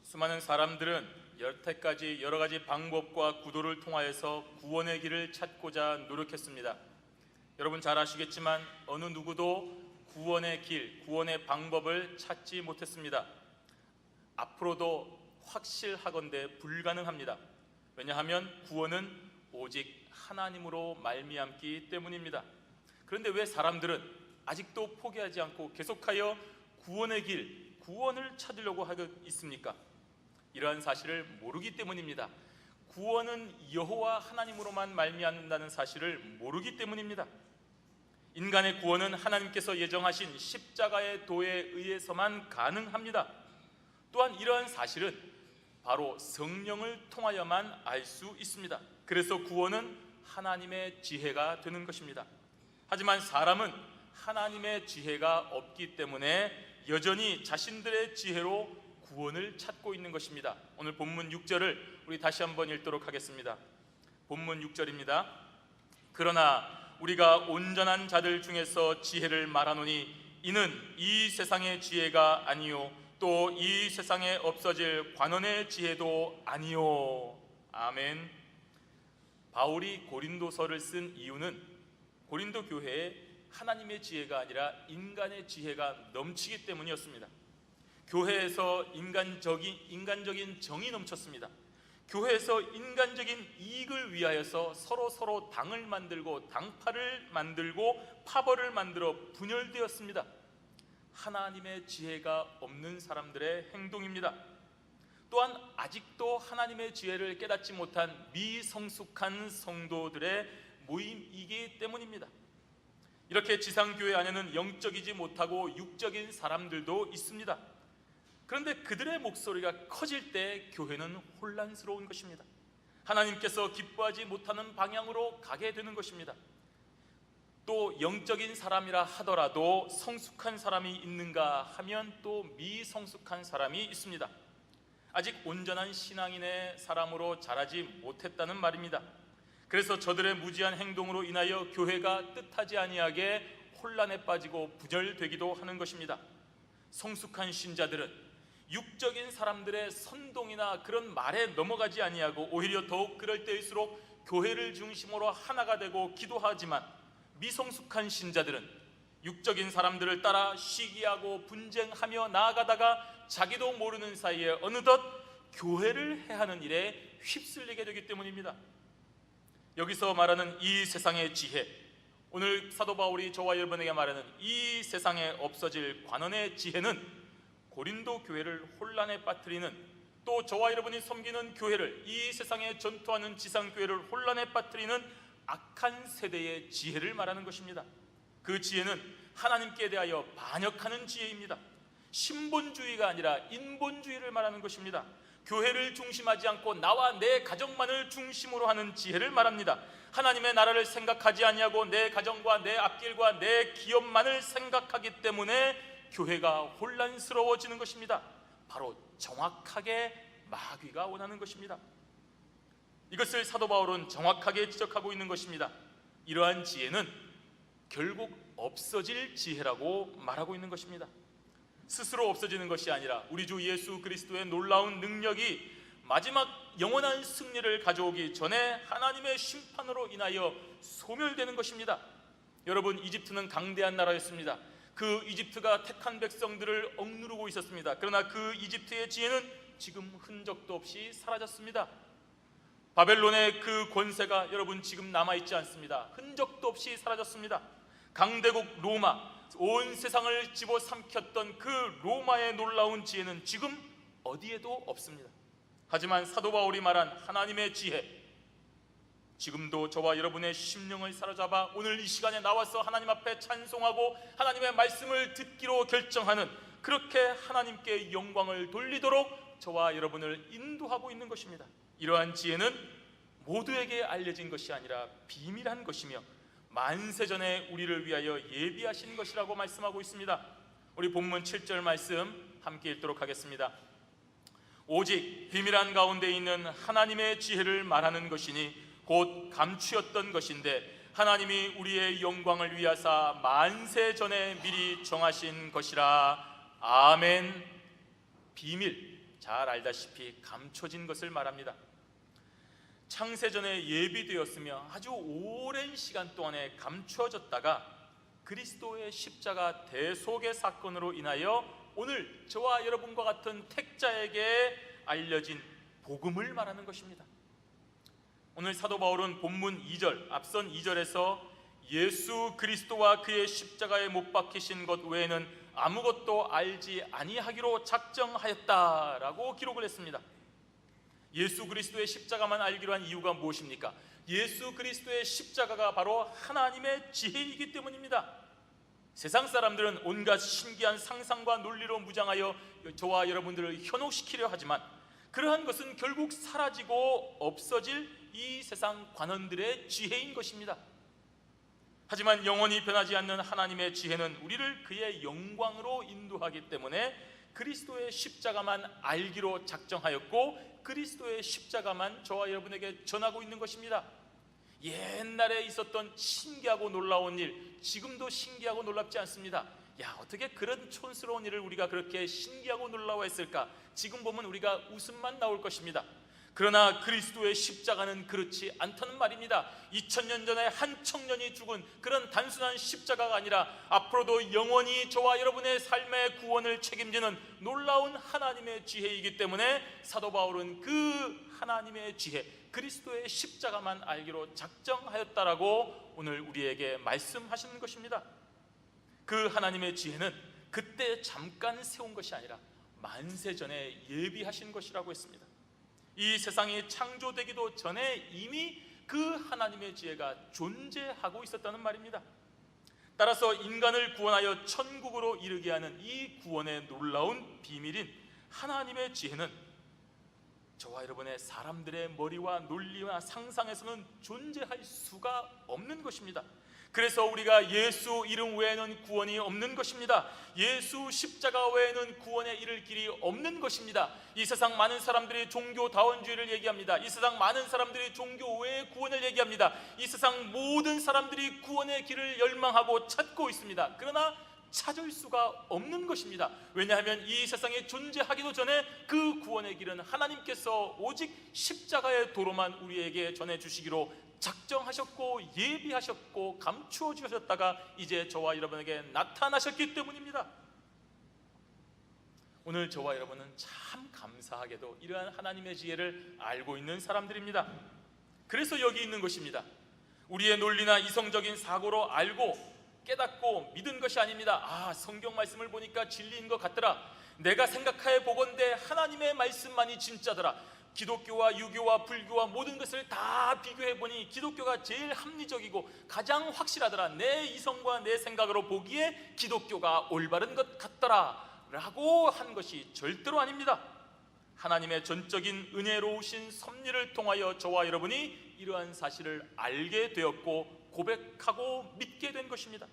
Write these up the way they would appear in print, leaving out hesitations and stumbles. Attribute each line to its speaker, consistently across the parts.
Speaker 1: 수많은 사람들은 여태까지 여러 가지 방법과 구도를 통하여서 구원의 길을 찾고자 노력했습니다. 여러분 잘 아시겠지만 어느 누구도 구원의 길, 구원의 방법을 찾지 못했습니다. 앞으로도 확실하건대 불가능합니다. 왜냐하면 구원은 오직 하나님으로 말미암기 때문입니다. 그런데 왜 사람들은 아직도 포기하지 않고 계속하여 구원의 길, 구원을 찾으려고 하고 있습니까? 이러한 사실을 모르기 때문입니다. 구원은 여호와 하나님으로만 말미암는다는 사실을 모르기 때문입니다. 인간의 구원은 하나님께서 예정하신 십자가의 도에 의해서만 가능합니다. 또한 이러한 사실은 바로 성령을 통하여만 알 수 있습니다. 그래서 구원은 하나님의 지혜가 되는 것입니다. 하지만 사람은 하나님의 지혜가 없기 때문에 여전히 자신들의 지혜로 구원을 찾고 있는 것입니다. 오늘 본문 6절을 우리 다시 한번 읽도록 하겠습니다. 본문 6절입니다. 그러나 우리가 온전한 자들 중에서 지혜를 말하노니 이는 이 세상의 지혜가 아니요 또 이 세상에 없어질 관원의 지혜도 아니요. 아멘. 바울이 고린도서를 쓴 이유는 고린도 교회에 하나님의 지혜가 아니라 인간의 지혜가 넘치기 때문이었습니다. 교회에서 인간적인 정이 넘쳤습니다. 교회에서 인간적인 이익을 위하여서 서로 당을 만들고 당파를 만들고 파벌을 만들어 분열되었습니다. 하나님의 지혜가 없는 사람들의 행동입니다. 또한 아직도 하나님의 지혜를 깨닫지 못한 미성숙한 성도들의 모임이기 때문입니다. 이렇게 지상교회 안에는 영적이지 못하고 육적인 사람들도 있습니다. 그런데 그들의 목소리가 커질 때 교회는 혼란스러운 것입니다. 하나님께서 기뻐하지 못하는 방향으로 가게 되는 것입니다. 또 영적인 사람이라 하더라도 성숙한 사람이 있는가 하면 또 미성숙한 사람이 있습니다. 아직 온전한 신앙인의 사람으로 자라지 못했다는 말입니다. 그래서 저들의 무지한 행동으로 인하여 교회가 뜻하지 아니하게 혼란에 빠지고 분열되기도 하는 것입니다. 성숙한 신자들은 육적인 사람들의 선동이나 그런 말에 넘어가지 아니하고 오히려 더욱 그럴 때일수록 교회를 중심으로 하나가 되고 기도하지만 미성숙한 신자들은 육적인 사람들을 따라 시기하고 분쟁하며 나아가다가 자기도 모르는 사이에 어느덧 교회를 해하는 일에 휩쓸리게 되기 때문입니다. 여기서 말하는 이 세상의 지혜, 오늘 사도 바울이 저와 여러분에게 말하는 이 세상에 없어질 관원의 지혜는 고린도 교회를 혼란에 빠뜨리는, 또 저와 여러분이 섬기는 교회를, 이 세상에 전투하는 지상교회를 혼란에 빠뜨리는 악한 세대의 지혜를 말하는 것입니다. 그 지혜는 하나님께 대하여 반역하는 지혜입니다. 신본주의가 아니라 인본주의를 말하는 것입니다. 교회를 중심하지 않고 나와 내 가정만을 중심으로 하는 지혜를 말합니다. 하나님의 나라를 생각하지 아니하고 내 가정과 내 앞길과 내 기업만을 생각하기 때문에 교회가 혼란스러워지는 것입니다. 바로 정확하게 마귀가 원하는 것입니다. 이것을 사도 바울은 정확하게 지적하고 있는 것입니다. 이러한 지혜는 결국 없어질 지혜라고 말하고 있는 것입니다. 스스로 없어지는 것이 아니라 우리 주 예수 그리스도의 놀라운 능력이 마지막 영원한 승리를 가져오기 전에 하나님의 심판으로 인하여 소멸되는 것입니다. 여러분, 이집트는 강대한 나라였습니다. 그 이집트가 택한 백성들을 억누르고 있었습니다. 그러나 그 이집트의 지혜는 지금 흔적도 없이 사라졌습니다. 바벨론의 그 권세가 여러분 지금 남아있지 않습니다. 흔적도 없이 사라졌습니다. 강대국 로마, 온 세상을 집어삼켰던 그 로마의 놀라운 지혜는 지금 어디에도 없습니다. 하지만 사도 바울이 말한 하나님의 지혜, 지금도 저와 여러분의 심령을 사로잡아 오늘 이 시간에 나와서 하나님 앞에 찬송하고 하나님의 말씀을 듣기로 결정하는, 그렇게 하나님께 영광을 돌리도록 저와 여러분을 인도하고 있는 것입니다. 이러한 지혜는 모두에게 알려진 것이 아니라 비밀한 것이며 만세전에 우리를 위하여 예비하신 것이라고 말씀하고 있습니다. 우리 본문 7절 말씀 함께 읽도록 하겠습니다. 오직 비밀한 가운데 있는 하나님의 지혜를 말하는 것이니 곧 감추었던 것인데 하나님이 우리의 영광을 위하사 만세전에 미리 정하신 것이라. 아멘. 비밀, 잘 알다시피 감춰진 것을 말합니다. 창세전에 예비되었으며 아주 오랜 시간 동안에 감추어졌다가 그리스도의 십자가 대속의 사건으로 인하여 오늘 저와 여러분과 같은 택자에게 알려진 복음을 말하는 것입니다. 오늘 사도 바울은 본문 2절, 앞선 2절에서 예수 그리스도와 그의 십자가에 못 박히신 것 외에는 아무것도 알지 아니하기로 작정하였다라고 기록을 했습니다. 예수 그리스도의 십자가만 알기로 한 이유가 무엇입니까? 예수 그리스도의 십자가가 바로 하나님의 지혜이기 때문입니다. 세상 사람들은 온갖 신기한 상상과 논리로 무장하여 저와 여러분들을 현혹시키려 하지만 그러한 것은 결국 사라지고 없어질 이 세상 관원들의 지혜인 것입니다. 하지만 영원히 변하지 않는 하나님의 지혜는 우리를 그의 영광으로 인도하기 때문에 그리스도의 십자가만 알기로 작정하였고 그리스도의 십자가만 저와 여러분에게 전하고 있는 것입니다. 옛날에 있었던 신기하고 놀라운 일, 지금도 신기하고 놀랍지 않습니다. 야, 어떻게 그런 촌스러운 일을 우리가 그렇게 신기하고 놀라워했을까? 지금 보면 우리가 웃음만 나올 것입니다. 그러나 그리스도의 십자가는 그렇지 않다는 말입니다. 2000년 전에 한 청년이 죽은 그런 단순한 십자가가 아니라 앞으로도 영원히 저와 여러분의 삶의 구원을 책임지는 놀라운 하나님의 지혜이기 때문에 사도 바울은 그 하나님의 지혜, 그리스도의 십자가만 알기로 작정하였다라고 오늘 우리에게 말씀하시는 것입니다. 그 하나님의 지혜는 그때 잠깐 세운 것이 아니라 만세 전에 예비하신 것이라고 했습니다. 이 세상이 창조되기도 전에 이미 그 하나님의 지혜가 존재하고 있었다는 말입니다. 따라서 인간을 구원하여 천국으로 이르게 하는 이 구원의 놀라운 비밀인 하나님의 지혜는 저와 여러분의 사람들의 머리와 논리와 상상에서는 존재할 수가 없는 것입니다. 그래서 우리가 예수 이름 외에는 구원이 없는 것입니다. 예수 십자가 외에는 구원에 이를 길이 없는 것입니다. 이 세상 많은 사람들이 종교다원주의를 얘기합니다. 이 세상 많은 사람들이 종교 외의 구원을 얘기합니다. 이 세상 모든 사람들이 구원의 길을 열망하고 찾고 있습니다. 그러나 찾을 수가 없는 것입니다. 왜냐하면 이 세상에 존재하기도 전에 그 구원의 길은 하나님께서 오직 십자가의 도로만 우리에게 전해주시기로 작정하셨고 예비하셨고 감추어 주셨다가 이제 저와 여러분에게 나타나셨기 때문입니다. 오늘 저와 여러분은 참 감사하게도 이러한 하나님의 지혜를 알고 있는 사람들입니다. 그래서 여기 있는 것입니다. 우리의 논리나 이성적인 사고로 알고 깨닫고 믿은 것이 아닙니다. 아, 성경 말씀을 보니까 진리인 것 같더라. 내가 생각해 보건대 하나님의 말씀만이 진짜더라. 기독교와 유교와 불교와 모든 것을 다 비교해 보니 기독교가 제일 합리적이고 가장 확실하더라. 내 이성과 내 생각으로 보기에 기독교가 올바른 것 같더라 라고 한 것이 절대로 아닙니다. 하나님의 전적인 은혜로우신 섭리를 통하여 저와 여러분이 이러한 사실을 알게 되었고 고백하고 믿게 된 것입니다.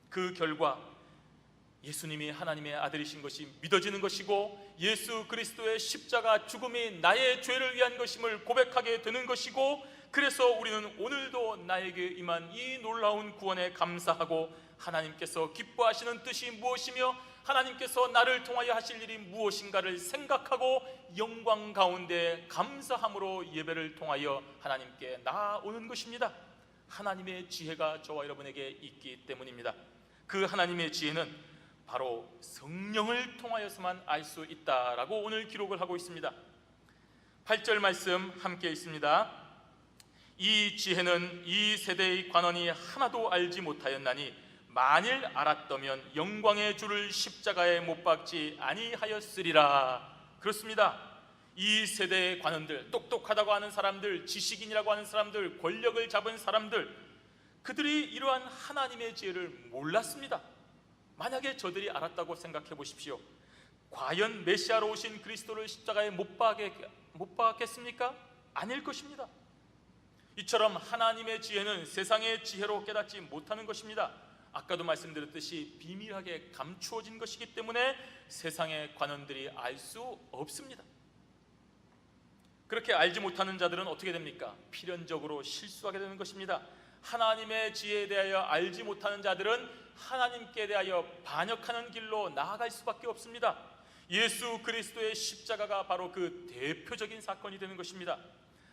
Speaker 1: 그 결과 예수님이 하나님의 아들이신 것이 믿어지는 것이고 예수 그리스도의 십자가 죽음이 나의 죄를 위한 것임을 고백하게 되는 것이고 그래서 우리는 오늘도 나에게 임한 이 놀라운 구원에 감사하고 하나님께서 기뻐하시는 뜻이 무엇이며 하나님께서 나를 통하여 하실 일이 무엇인가를 생각하고 영광 가운데 감사함으로 예배를 통하여 하나님께 나아오는 것입니다. 하나님의 지혜가 저와 여러분에게 있기 때문입니다. 그 하나님의 지혜는 바로 성령을 통하여서만 알 수 있다라고 오늘 기록을 하고 있습니다. 8절 말씀 함께 있습니다. 이 지혜는 이 세대의 관원이 하나도 알지 못하였나니 만일 알았더면 영광의 주를 십자가에 못 박지 아니하였으리라. 그렇습니다. 이 세대의 관원들, 똑똑하다고 하는 사람들, 지식인이라고 하는 사람들, 권력을 잡은 사람들, 그들이 이러한 하나님의 지혜를 몰랐습니다. 만약에 저들이 알았다고 생각해 보십시오. 과연 메시아로 오신 그리스도를 십자가에 못 박겠습니까? 아닐 것입니다. 이처럼 하나님의 지혜는 세상의 지혜로 깨닫지 못하는 것입니다. 아까도 말씀드렸듯이 비밀하게 감추어진 것이기 때문에 세상의 관원들이 알 수 없습니다. 그렇게 알지 못하는 자들은 어떻게 됩니까? 필연적으로 실수하게 되는 것입니다. 하나님의 지혜에 대하여 알지 못하는 자들은 하나님께 대하여 반역하는 길로 나아갈 수밖에 없습니다. 예수 그리스도의 십자가가 바로 그 대표적인 사건이 되는 것입니다.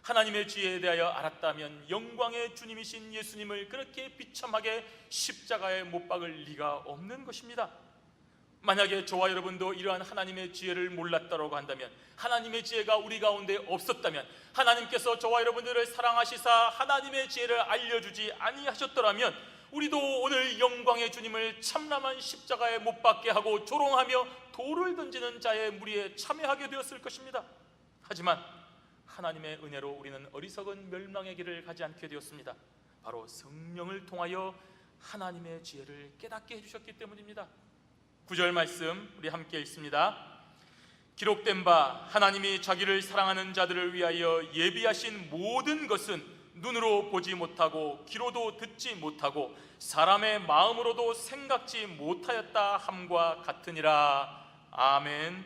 Speaker 1: 하나님의 지혜에 대하여 알았다면 영광의 주님이신 예수님을 그렇게 비참하게 십자가에 못 박을 리가 없는 것입니다. 만약에 저와 여러분도 이러한 하나님의 지혜를 몰랐다고 한다면, 하나님의 지혜가 우리 가운데 없었다면, 하나님께서 저와 여러분들을 사랑하시사 하나님의 지혜를 알려주지 아니하셨더라면 우리도 오늘 영광의 주님을 참람한 십자가에 못 박게 하고 조롱하며 돌을 던지는 자의 무리에 참여하게 되었을 것입니다. 하지만 하나님의 은혜로 우리는 어리석은 멸망의 길을 가지 않게 되었습니다. 바로 성령을 통하여 하나님의 지혜를 깨닫게 해주셨기 때문입니다. 9절 말씀 우리 함께 읽습니다. 기록된 바 하나님이 자기를 사랑하는 자들을 위하여 예비하신 모든 것은 눈으로 보지 못하고 귀로도 듣지 못하고 사람의 마음으로도 생각지 못하였다 함과 같으니라. 아멘.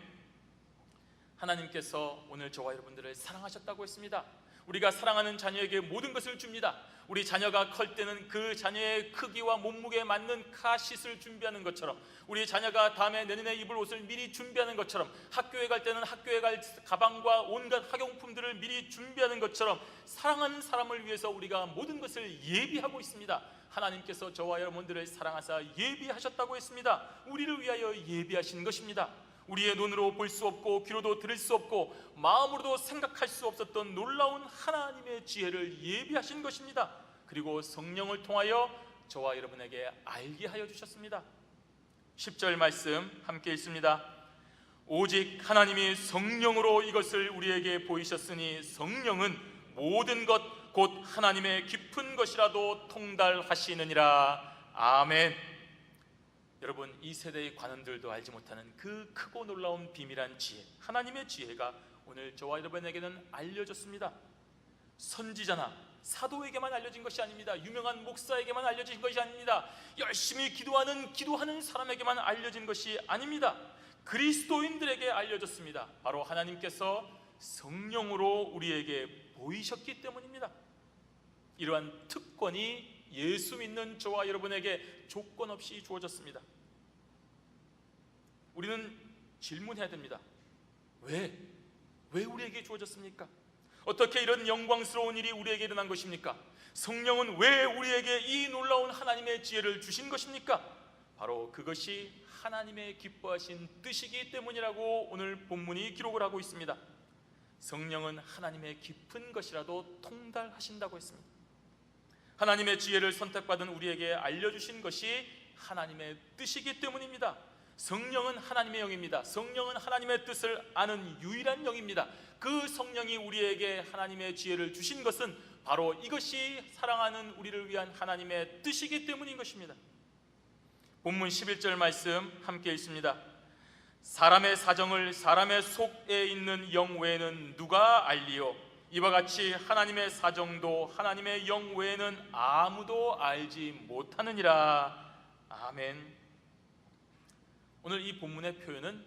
Speaker 1: 하나님께서 오늘 저와 여러분들을 사랑하셨다고 했습니다. 우리가 사랑하는 자녀에게 모든 것을 줍니다. 우리 자녀가 클 때는 그 자녀의 크기와 몸무게에 맞는 카시트를 준비하는 것처럼, 우리 자녀가 다음에 내년에 입을 옷을 미리 준비하는 것처럼, 학교에 갈 때는 학교에 갈 가방과 온갖 학용품들을 미리 준비하는 것처럼 사랑하는 사람을 위해서 우리가 모든 것을 예비하고 있습니다. 하나님께서 저와 여러분들을 사랑하사 예비하셨다고 했습니다. 우리를 위하여 예비하신 것입니다. 우리의 눈으로 볼 수 없고 귀로도 들을 수 없고 마음으로도 생각할 수 없었던 놀라운 하나님의 지혜를 예비하신 것입니다. 그리고 성령을 통하여 저와 여러분에게 알게 하여 주셨습니다. 10절 말씀 함께 읽습니다. 오직 하나님이 성령으로 이것을 우리에게 보이셨으니 성령은 모든 것 곧 하나님의 깊은 것이라도 통달하시느니라. 아멘. 여러분, 이 세대의 관원들도 알지 못하는 그 크고 놀라운 비밀한 지혜, 하나님의 지혜가 오늘 저와 여러분에게는 알려졌습니다. 선지자나 사도에게만 알려진 것이 아닙니다. 유명한 목사에게만 알려진 것이 아닙니다. 열심히 기도하는 사람에게만 알려진 것이 아닙니다. 그리스도인들에게 알려졌습니다. 바로 하나님께서 성령으로 우리에게 보이셨기 때문입니다. 이러한 특권이 예수 믿는 저와 여러분에게 조건 없이 주어졌습니다. 우리는 질문해야 됩니다. 왜 우리에게 주어졌습니까? 어떻게 이런 영광스러운 일이 우리에게 일어난 것입니까? 성령은 왜 우리에게 이 놀라운 하나님의 지혜를 주신 것입니까? 바로 그것이 하나님의 기뻐하신 뜻이기 때문이라고 오늘 본문이 기록을 하고 있습니다. 성령은 하나님의 깊은 것이라도 통달하신다고 했습니다. 하나님의 지혜를 선택받은 우리에게 알려주신 것이 하나님의 뜻이기 때문입니다. 성령은 하나님의 영입니다. 성령은 하나님의 뜻을 아는 유일한 영입니다. 그 성령이 우리에게 하나님의 지혜를 주신 것은 바로 이것이 사랑하는 우리를 위한 하나님의 뜻이기 때문인 것입니다. 본문 11절 말씀 함께 읽습니다. 사람의 사정을 사람의 속에 있는 영 외에는 누가 알리요? 이와 같이 하나님의 사정도 하나님의 영 외에는 아무도 알지 못하느니라. 아멘. 오늘 이 본문의 표현은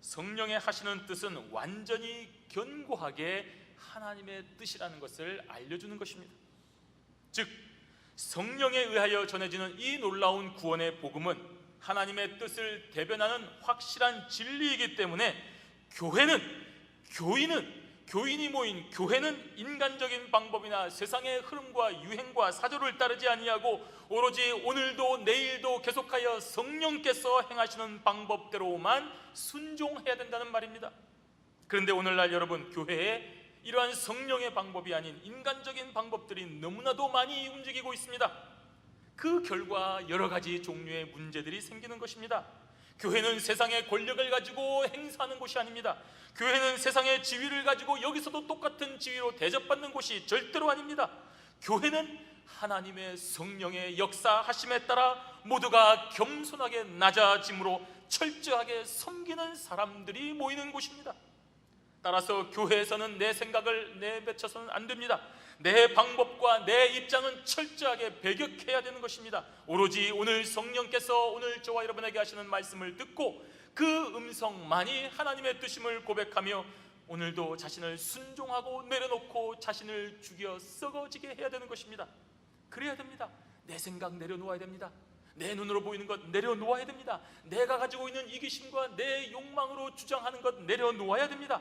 Speaker 1: 성령의 하시는 뜻은 완전히 견고하게 하나님의 뜻이라는 것을 알려주는 것입니다. 즉 성령에 의하여 전해지는 이 놀라운 구원의 복음은 하나님의 뜻을 대변하는 확실한 진리이기 때문에 교인이 모인 교회는 인간적인 방법이나 세상의 흐름과 유행과 사조를 따르지 아니하고 오로지 오늘도 내일도 계속하여 성령께서 행하시는 방법대로만 순종해야 된다는 말입니다. 그런데 오늘날 여러분, 교회에 이러한 성령의 방법이 아닌 인간적인 방법들이 너무나도 많이 움직이고 있습니다. 그 결과 여러 가지 종류의 문제들이 생기는 것입니다. 교회는 세상의 권력을 가지고 행사하는 곳이 아닙니다. 교회는 세상의 지위를 가지고 여기서도 똑같은 지위로 대접받는 곳이 절대로 아닙니다. 교회는 하나님의 성령의 역사하심에 따라 모두가 겸손하게 낮아짐으로 철저하게 섬기는 사람들이 모이는 곳입니다. 따라서 교회에서는 내 생각을 내뱉어서는 안 됩니다. 내 방법과 내 입장은 철저하게 배격해야 되는 것입니다. 오로지 오늘 성령께서 오늘 저와 여러분에게 하시는 말씀을 듣고 그 음성만이 하나님의 뜻임을 고백하며 오늘도 자신을 순종하고 내려놓고 자신을 죽여 썩어지게 해야 되는 것입니다. 그래야 됩니다. 내 생각 내려놓아야 됩니다. 내 눈으로 보이는 것 내려놓아야 됩니다. 내가 가지고 있는 이기심과 내 욕망으로 주장하는 것 내려놓아야 됩니다.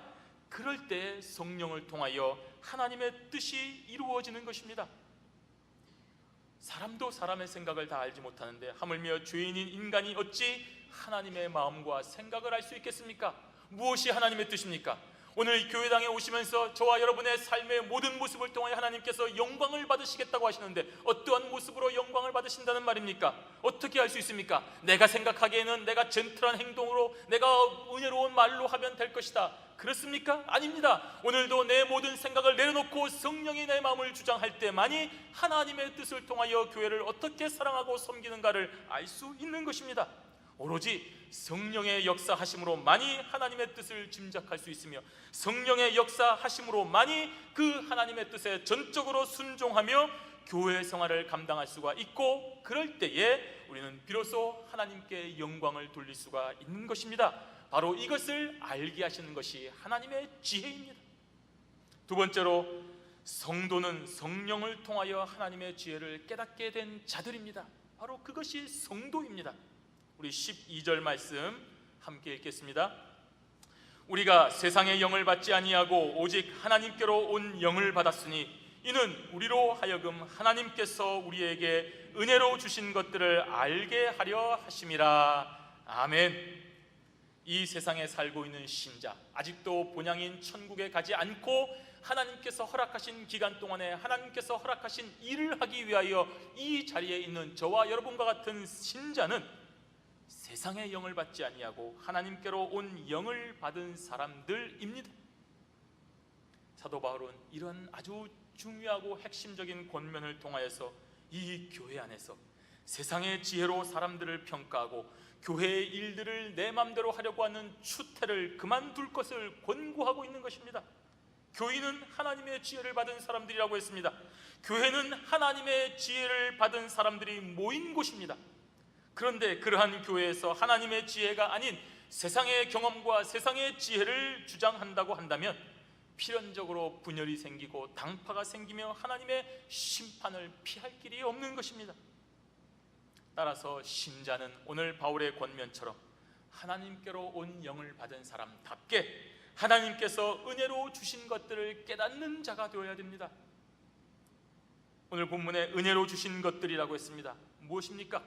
Speaker 1: 그럴 때 성령을 통하여 하나님의 뜻이 이루어지는 것입니다. 사람도 사람의 생각을 다 알지 못하는데 하물며 죄인인 인간이 어찌 하나님의 마음과 생각을 알 수 있겠습니까? 무엇이 하나님의 뜻입니까? 오늘 교회당에 오시면서 저와 여러분의 삶의 모든 모습을 통하여 하나님께서 영광을 받으시겠다고 하시는데 어떠한 모습으로 영광을 받으신다는 말입니까? 어떻게 알 수 있습니까? 내가 생각하기에는 내가 젠틀한 행동으로, 내가 은혜로운 말로 하면 될 것이다, 그렇습니까? 아닙니다. 오늘도 내 모든 생각을 내려놓고 성령이 내 마음을 주장할 때만이 하나님의 뜻을 통하여 교회를 어떻게 사랑하고 섬기는가를 알 수 있는 것입니다. 오로지 성령의 역사하심으로만이 하나님의 뜻을 짐작할 수 있으며 성령의 역사하심으로만이 그 하나님의 뜻에 전적으로 순종하며 교회 생활을 감당할 수가 있고, 그럴 때에 우리는 비로소 하나님께 영광을 돌릴 수가 있는 것입니다. 바로 이것을 알게 하시는 것이 하나님의 지혜입니다. 두 번째로, 성도는 성령을 통하여 하나님의 지혜를 깨닫게 된 자들입니다. 바로 그것이 성도입니다. 우리 12절 말씀 함께 읽겠습니다. 우리가 세상의 영을 받지 아니하고 오직 하나님께로 온 영을 받았으니 이는 우리로 하여금 하나님께서 우리에게 은혜로 주신 것들을 알게 하려 하심이라. 아멘. 이 세상에 살고 있는 신자, 아직도 본향인 천국에 가지 않고 하나님께서 허락하신 기간 동안에 하나님께서 허락하신 일을 하기 위하여 이 자리에 있는 저와 여러분과 같은 신자는 세상의 영을 받지 아니하고 하나님께로 온 영을 받은 사람들입니다. 사도 바울은 이런 아주 중요하고 핵심적인 권면을 통하여서 이 교회 안에서 세상의 지혜로 사람들을 평가하고 교회의 일들을 내 맘대로 하려고 하는 추태를 그만둘 것을 권고하고 있는 것입니다. 교인은 하나님의 지혜를 받은 사람들이라고 했습니다. 교회는 하나님의 지혜를 받은 사람들이 모인 곳입니다. 그런데 그러한 교회에서 하나님의 지혜가 아닌 세상의 경험과 세상의 지혜를 주장한다고 한다면 필연적으로 분열이 생기고 당파가 생기며 하나님의 심판을 피할 길이 없는 것입니다. 따라서 신자는 오늘 바울의 권면처럼 하나님께로 온 영을 받은 사람답게 하나님께서 은혜로 주신 것들을 깨닫는 자가 되어야 됩니다. 오늘 본문에 은혜로 주신 것들이라고 했습니다. 무엇입니까?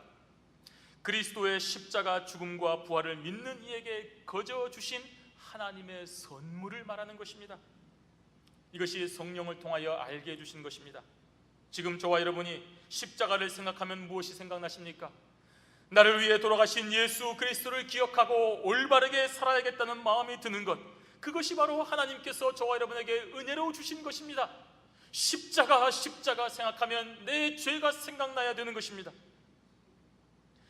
Speaker 1: 그리스도의 십자가 죽음과 부활을 믿는 이에게 거저 주신 하나님의 선물을 말하는 것입니다. 이것이 성령을 통하여 알게 해주신 것입니다. 지금 저와 여러분이 십자가를 생각하면 무엇이 생각나십니까? 나를 위해 돌아가신 예수 그리스도를 기억하고 올바르게 살아야겠다는 마음이 드는 것, 그것이 바로 하나님께서 저와 여러분에게 은혜로 주신 것입니다. 십자가 생각하면 내 죄가 생각나야 되는 것입니다.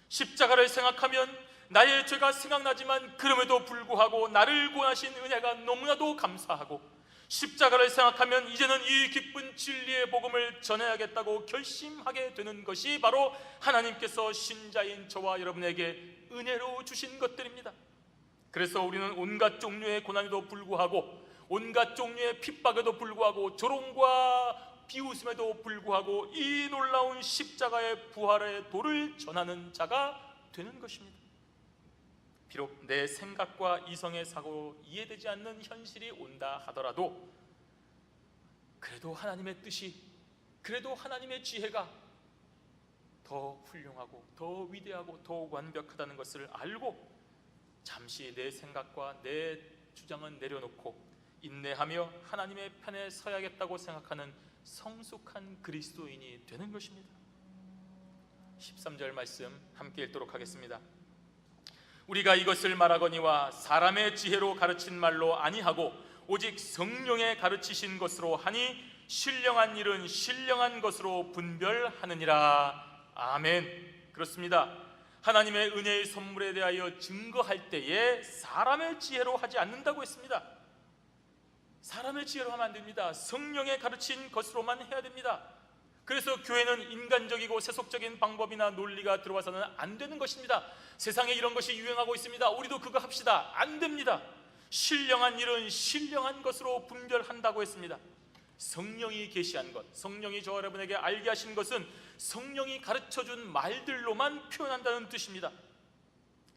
Speaker 1: 십자가를 생각하면 나의 죄가 생각나지만 그럼에도 불구하고 나를 구하신 은혜가 너무나도 감사하고, 십자가를 생각하면 이제는 이 기쁜 진리의 복음을 전해야겠다고 결심하게 되는 것이 바로 하나님께서 신자인 저와 여러분에게 은혜로 주신 것들입니다. 그래서 우리는 온갖 종류의 고난에도 불구하고, 온갖 종류의 핍박에도 불구하고, 조롱과 비웃음에도 불구하고 이 놀라운 십자가의 부활의 도를 전하는 자가 되는 것입니다. 비록 내 생각과 이성의 사고로 이해되지 않는 현실이 온다 하더라도 그래도 하나님의 뜻이, 그래도 하나님의 지혜가 더 훌륭하고 더 위대하고 더 완벽하다는 것을 알고 잠시 내 생각과 내 주장은 내려놓고 인내하며 하나님의 편에 서야겠다고 생각하는 성숙한 그리스도인이 되는 것입니다. 13절 말씀 함께 읽도록 하겠습니다. 우리가 이것을 말하거니와 사람의 지혜로 가르친 말로 아니하고 오직 성령의 가르치신 것으로 하니 신령한 일은 신령한 것으로 분별하느니라. 아멘. 그렇습니다. 하나님의 은혜의 선물에 대하여 증거할 때에 사람의 지혜로 하지 않는다고 했습니다. 사람의 지혜로 하면 안 됩니다. 성령의 가르친 것으로만 해야 됩니다. 그래서 교회는 인간적이고 세속적인 방법이나 논리가 들어와서는 안 되는 것입니다. 세상에 이런 것이 유행하고 있습니다. 우리도 그거 합시다. 안 됩니다. 신령한 일은 신령한 것으로 분별한다고 했습니다. 성령이 계시한 것, 성령이 저와 여러분에게 알게 하신 것은 성령이 가르쳐준 말들로만 표현한다는 뜻입니다.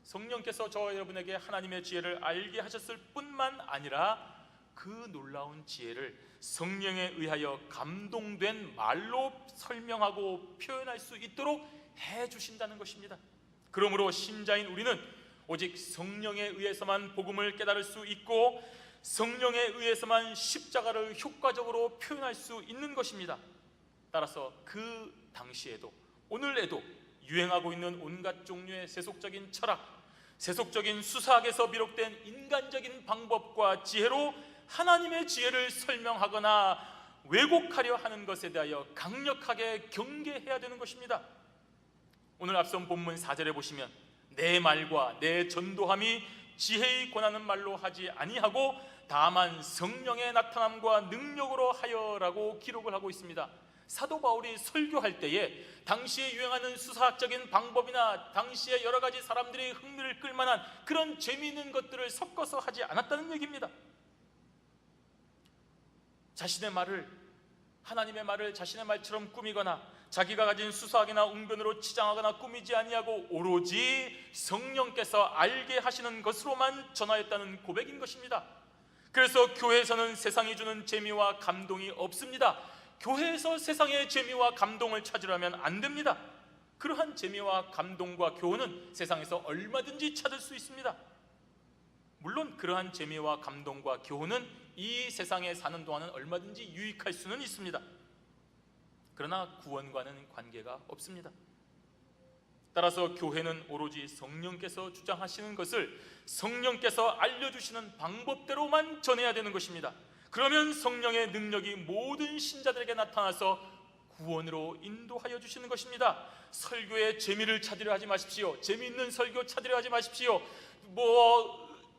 Speaker 1: 성령께서 저와 여러분에게 하나님의 지혜를 알게 하셨을 뿐만 아니라 그 놀라운 지혜를 성령에 의하여 감동된 말로 설명하고 표현할 수 있도록 해주신다는 것입니다. 그러므로 신자인 우리는 오직 성령에 의해서만 복음을 깨달을 수 있고 성령에 의해서만 십자가를 효과적으로 표현할 수 있는 것입니다. 따라서 그 당시에도 오늘에도 유행하고 있는 온갖 종류의 세속적인 철학, 세속적인 수사학에서 비롯된 인간적인 방법과 지혜로 하나님의 지혜를 설명하거나 왜곡하려 하는 것에 대하여 강력하게 경계해야 되는 것입니다. 오늘 앞선 본문 4절에 보시면 내 말과 내 전도함이 지혜의 권하는 말로 하지 아니하고 다만 성령의 나타남과 능력으로 하여라고 기록을 하고 있습니다. 사도 바울이 설교할 때에 당시에 유행하는 수사학적인 방법이나 당시에 여러 가지 사람들의 흥미를 끌만한 그런 재미있는 것들을 섞어서 하지 않았다는 얘기입니다. 자신의 말을, 하나님의 말을 자신의 말처럼 꾸미거나 자기가 가진 수사학이나 웅변으로 치장하거나 꾸미지 아니하고 오로지 성령께서 알게 하시는 것으로만 전하였다는 고백인 것입니다. 그래서 교회에서는 세상이 주는 재미와 감동이 없습니다. 교회에서 세상의 재미와 감동을 찾으려면 안 됩니다. 그러한 재미와 감동과 교훈은 세상에서 얼마든지 찾을 수 있습니다. 물론 그러한 재미와 감동과 교훈은 이 세상에 사는 동안은 얼마든지 유익할 수는 있습니다. 그러나 구원과는 관계가 없습니다. 따라서 교회는 오로지 성령께서 주장하시는 것을 성령께서 알려주시는 방법대로만 전해야 되는 것입니다. 그러면 성령의 능력이 모든 신자들에게 나타나서 구원으로 인도하여 주시는 것입니다. 설교의 재미를 찾으려 하지 마십시오. 재미있는 설교 찾으려 하지 마십시오.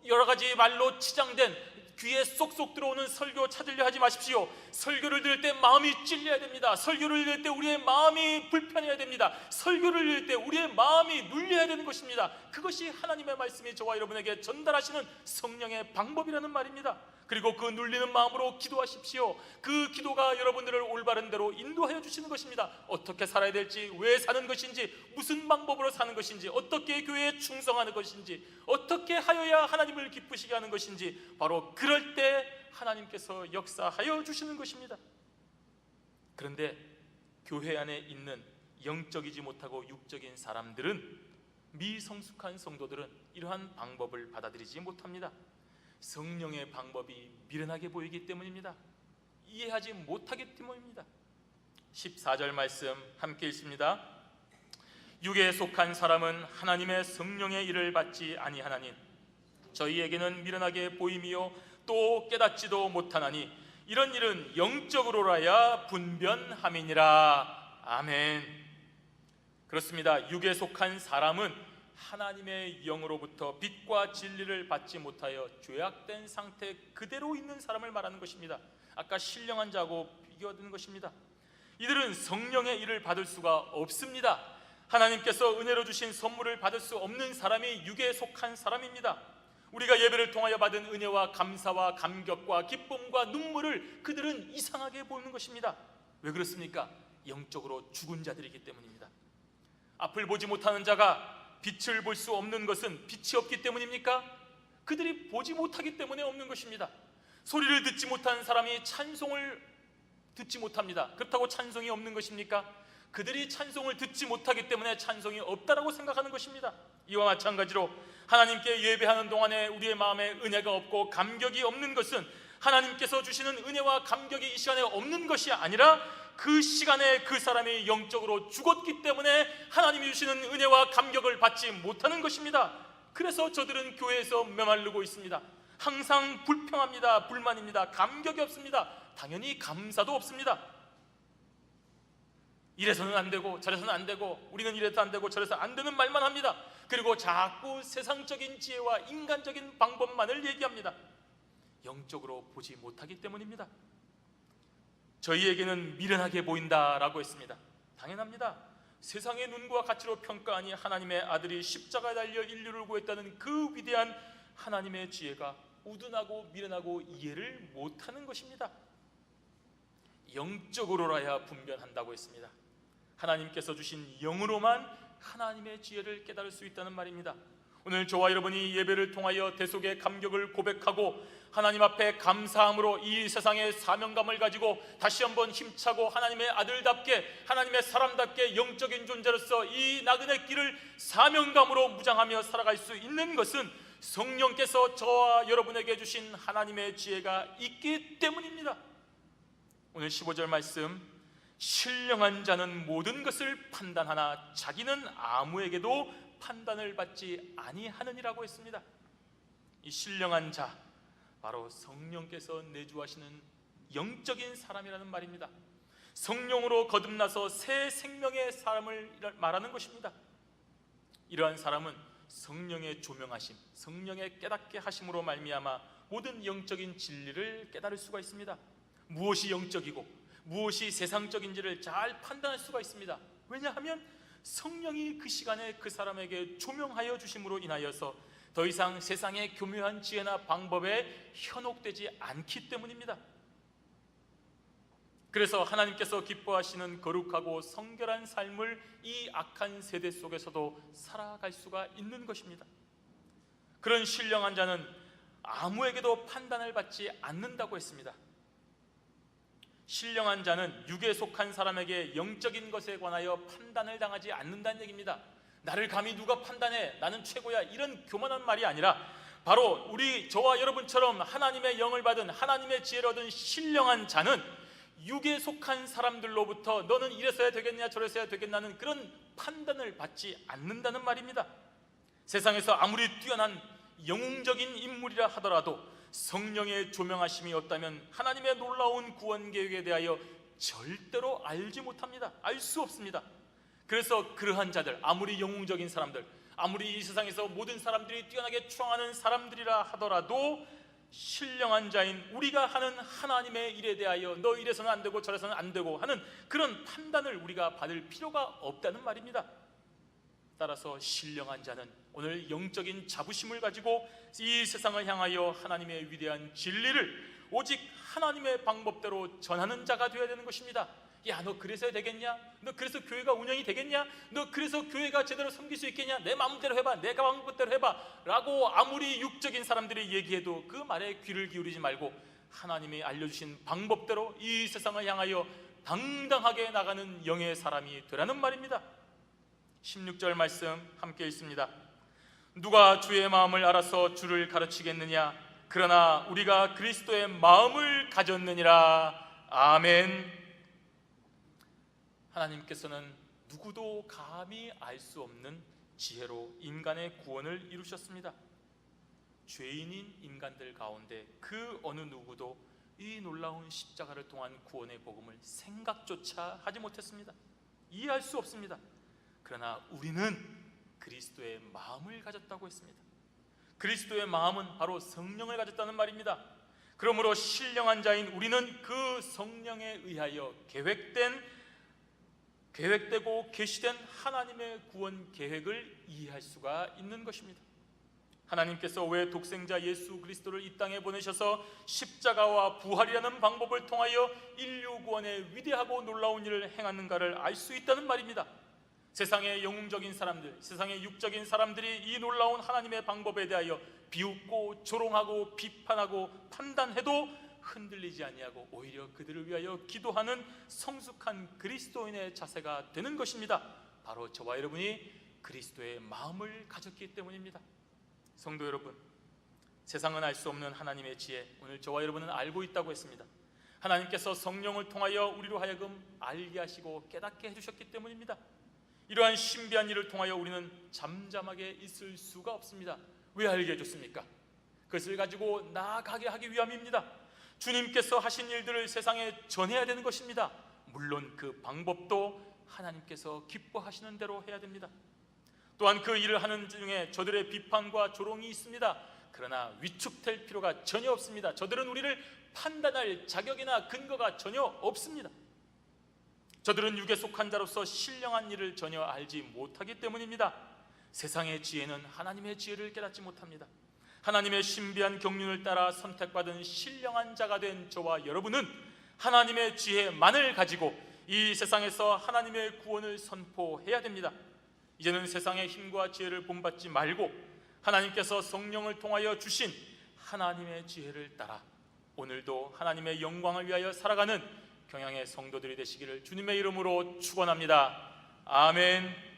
Speaker 1: 여러 가지 말로 치장된 귀에 쏙쏙 들어오는 설교 찾으려 하지 마십시오. 설교를 들을 때 마음이 찔려야 됩니다. 설교를 들을 때 우리의 마음이 불편해야 됩니다. 설교를 들을 때 우리의 마음이 눌려야 되는 것입니다. 그것이 하나님의 말씀이 저와 여러분에게 전달하시는 성령의 방법이라는 말입니다. 그리고 그 눌리는 마음으로 기도하십시오. 그 기도가 여러분들을 올바른 대로 인도하여 주시는 것입니다. 어떻게 살아야 될지, 왜 사는 것인지, 무슨 방법으로 사는 것인지, 어떻게 교회에 충성하는 것인지, 어떻게 하여야 하나님을 기쁘시게 하는 것인지, 바로 그럴 때 하나님께서 역사하여 주시는 것입니다. 그런데 교회 안에 있는 영적이지 못하고 육적인 사람들은, 미성숙한 성도들은 이러한 방법을 받아들이지 못합니다. 성령의 방법이 미련하게 보이기 때문입니다. 이해하지 못하기 때문입니다. 14절 말씀 함께 읽습니다. 육에 속한 사람은 하나님의 성령의 일을 받지 아니하나니 저희에게는 미련하게 보임이요 또 깨닫지도 못하나니 이런 일은 영적으로라야 분변함이니라. 아멘. 그렇습니다. 육에 속한 사람은 하나님의 영으로부터 빛과 진리를 받지 못하여 죄악된 상태 그대로 있는 사람을 말하는 것입니다. 아까 신령한 자하고 비교하는 것입니다. 이들은 성령의 일을 받을 수가 없습니다. 하나님께서 은혜로 주신 선물을 받을 수 없는 사람이 육에 속한 사람입니다. 우리가 예배를 통하여 받은 은혜와 감사와 감격과 기쁨과 눈물을 그들은 이상하게 보는 것입니다. 왜 그렇습니까? 영적으로 죽은 자들이기 때문입니다. 앞을 보지 못하는 자가 빛을 볼 수 없는 것은 빛이 없기 때문입니까? 그들이 보지 못하기 때문에 없는 것입니다. 소리를 듣지 못하는 사람이 찬송을 듣지 못합니다. 그렇다고 찬송이 없는 것입니까? 그들이 찬송을 듣지 못하기 때문에 찬송이 없다라고 생각하는 것입니다. 이와 마찬가지로 하나님께 예배하는 동안에 우리의 마음에 은혜가 없고 감격이 없는 것은 하나님께서 주시는 은혜와 감격이 이 시간에 없는 것이 아니라 그 시간에 그 사람이 영적으로 죽었기 때문에 하나님이 주시는 은혜와 감격을 받지 못하는 것입니다. 그래서 저들은 교회에서 메마르고 있습니다. 항상 불평합니다. 불만입니다. 감격이 없습니다. 당연히 감사도 없습니다. 이래서는 안 되고 저래서는 안 되고 우리는 이래서 안 되고 저래서 안 되는 말만 합니다. 그리고 자꾸 세상적인 지혜와 인간적인 방법만을 얘기합니다. 영적으로 보지 못하기 때문입니다. 저희에게는 미련하게 보인다라고 했습니다. 당연합니다. 세상의 눈과 가치로 평가하니 하나님의 아들이 십자가에 달려 인류를 구했다는 그 위대한 하나님의 지혜가 우둔하고 미련하고 이해를 못하는 것입니다. 영적으로라야 분별한다고 했습니다. 하나님께서 주신 영으로만 하나님의 지혜를 깨달을 수 있다는 말입니다. 오늘 저와 여러분이 예배를 통하여 대속의 감격을 고백하고 하나님 앞에 감사함으로 이 세상의 사명감을 가지고 다시 한번 힘차고 하나님의 아들답게 하나님의 사람답게 영적인 존재로서 이 나그네 길을 사명감으로 무장하며 살아갈 수 있는 것은 성령께서 저와 여러분에게 주신 하나님의 지혜가 있기 때문입니다. 오늘 15절 말씀, 신령한 자는 모든 것을 판단하나 자기는 아무에게도 판단을 받지 아니하느니라고 했습니다. 이 신령한 자, 바로 성령께서 내주하시는 영적인 사람이라는 말입니다. 성령으로 거듭나서 새 생명의 사람을 말하는 것입니다. 이러한 사람은 성령의 조명하심, 성령의 깨닫게 하심으로 말미암아 모든 영적인 진리를 깨달을 수가 있습니다. 무엇이 영적이고 무엇이 세상적인지를 잘 판단할 수가 있습니다. 왜냐하면 성령이 그 시간에 그 사람에게 조명하여 주심으로 인하여서 더 이상 세상의 교묘한 지혜나 방법에 현혹되지 않기 때문입니다. 그래서 하나님께서 기뻐하시는 거룩하고 성결한 삶을 이 악한 세대 속에서도 살아갈 수가 있는 것입니다. 그런 신령한 자는 아무에게도 판단을 받지 않는다고 했습니다. 신령한 자는 육에 속한 사람에게 영적인 것에 관하여 판단을 당하지 않는다는 얘기입니다. 나를 감히 누가 판단해, 나는 최고야, 이런 교만한 말이 아니라 바로 저와 여러분처럼 하나님의 영을 받은, 하나님의 지혜를 얻은 신령한 자는 육에 속한 사람들로부터 너는 이래서야 되겠냐 저래서야 되겠냐는 그런 판단을 받지 않는다는 말입니다. 세상에서 아무리 뛰어난 영웅적인 인물이라 하더라도 성령의 조명하심이 없다면 하나님의 놀라운 구원 계획에 대하여 절대로 알지 못합니다. 알 수 없습니다. 그래서 그러한 자들, 아무리 영웅적인 사람들, 아무리 이 세상에서 모든 사람들이 뛰어나게 추앙하는 사람들이라 하더라도 신령한 자인 우리가 하는 하나님의 일에 대하여 너 이래서는 안 되고 저래서는 안 되고 하는 그런 판단을 우리가 받을 필요가 없다는 말입니다. 따라서 신령한 자는 오늘 영적인 자부심을 가지고 이 세상을 향하여 하나님의 위대한 진리를 오직 하나님의 방법대로 전하는 자가 되어야 되는 것입니다. 야, 너 그래서 되겠냐? 너 그래서 교회가 운영이 되겠냐? 너 그래서 교회가 제대로 섬길 수 있겠냐? 내 마음대로 해봐, 내가 방법대로 해봐 라고 아무리 육적인 사람들이 얘기해도 그 말에 귀를 기울이지 말고 하나님이 알려주신 방법대로 이 세상을 향하여 당당하게 나가는 영의 사람이 되라는 말입니다. 16절 말씀 함께 읽습니다. 누가 주의 마음을 알아서 주를 가르치겠느냐? 그러나 우리가 그리스도의 마음을 가졌느니라. 아멘. 하나님께서는 누구도 감히 알 수 없는 지혜로 인간의 구원을 이루셨습니다. 죄인인 인간들 가운데 그 어느 누구도 이 놀라운 십자가를 통한 구원의 복음을 생각조차 하지 못했습니다. 이해할 수 없습니다. 그러나 우리는 그리스도의 마음을 가졌다고 했습니다. 그리스도의 마음은 바로 성령을 가졌다는 말입니다. 그러므로 신령한 자인 우리는 그 성령에 의하여 계획되고 계시된 하나님의 구원 계획을 이해할 수가 있는 것입니다. 하나님께서 왜 독생자 예수 그리스도를 이 땅에 보내셔서 십자가와 부활이라는 방법을 통하여 인류 구원의 위대하고 놀라운 일을 행하는가를 알 수 있다는 말입니다. 세상의 영웅적인 사람들, 세상의 육적인 사람들이 이 놀라운 하나님의 방법에 대하여 비웃고 조롱하고 비판하고 판단해도 흔들리지 아니하고 오히려 그들을 위하여 기도하는 성숙한 그리스도인의 자세가 되는 것입니다. 바로 저와 여러분이 그리스도의 마음을 가졌기 때문입니다. 성도 여러분, 세상은 알 수 없는 하나님의 지혜, 오늘 저와 여러분은 알고 있다고 했습니다. 하나님께서 성령을 통하여 우리로 하여금 알게 하시고 깨닫게 해주셨기 때문입니다. 이러한 신비한 일을 통하여 우리는 잠잠하게 있을 수가 없습니다. 왜 알게 해줬습니까? 그것을 가지고 나아가게 하기 위함입니다. 주님께서 하신 일들을 세상에 전해야 되는 것입니다. 물론 그 방법도 하나님께서 기뻐하시는 대로 해야 됩니다. 또한 그 일을 하는 중에 저들의 비판과 조롱이 있습니다. 그러나 위축될 필요가 전혀 없습니다. 저들은 우리를 판단할 자격이나 근거가 전혀 없습니다. 저들은 육에 속한 자로서 신령한 일을 전혀 알지 못하기 때문입니다. 세상의 지혜는 하나님의 지혜를 깨닫지 못합니다. 하나님의 신비한 경륜을 따라 선택받은 신령한 자가 된 저와 여러분은 하나님의 지혜만을 가지고 이 세상에서 하나님의 구원을 선포해야 됩니다. 이제는 세상의 힘과 지혜를 본받지 말고 하나님께서 성령을 통하여 주신 하나님의 지혜를 따라 오늘도 하나님의 영광을 위하여 살아가는 경양의 성도들이 되시기를 주님의 이름으로 축원합니다. 아멘.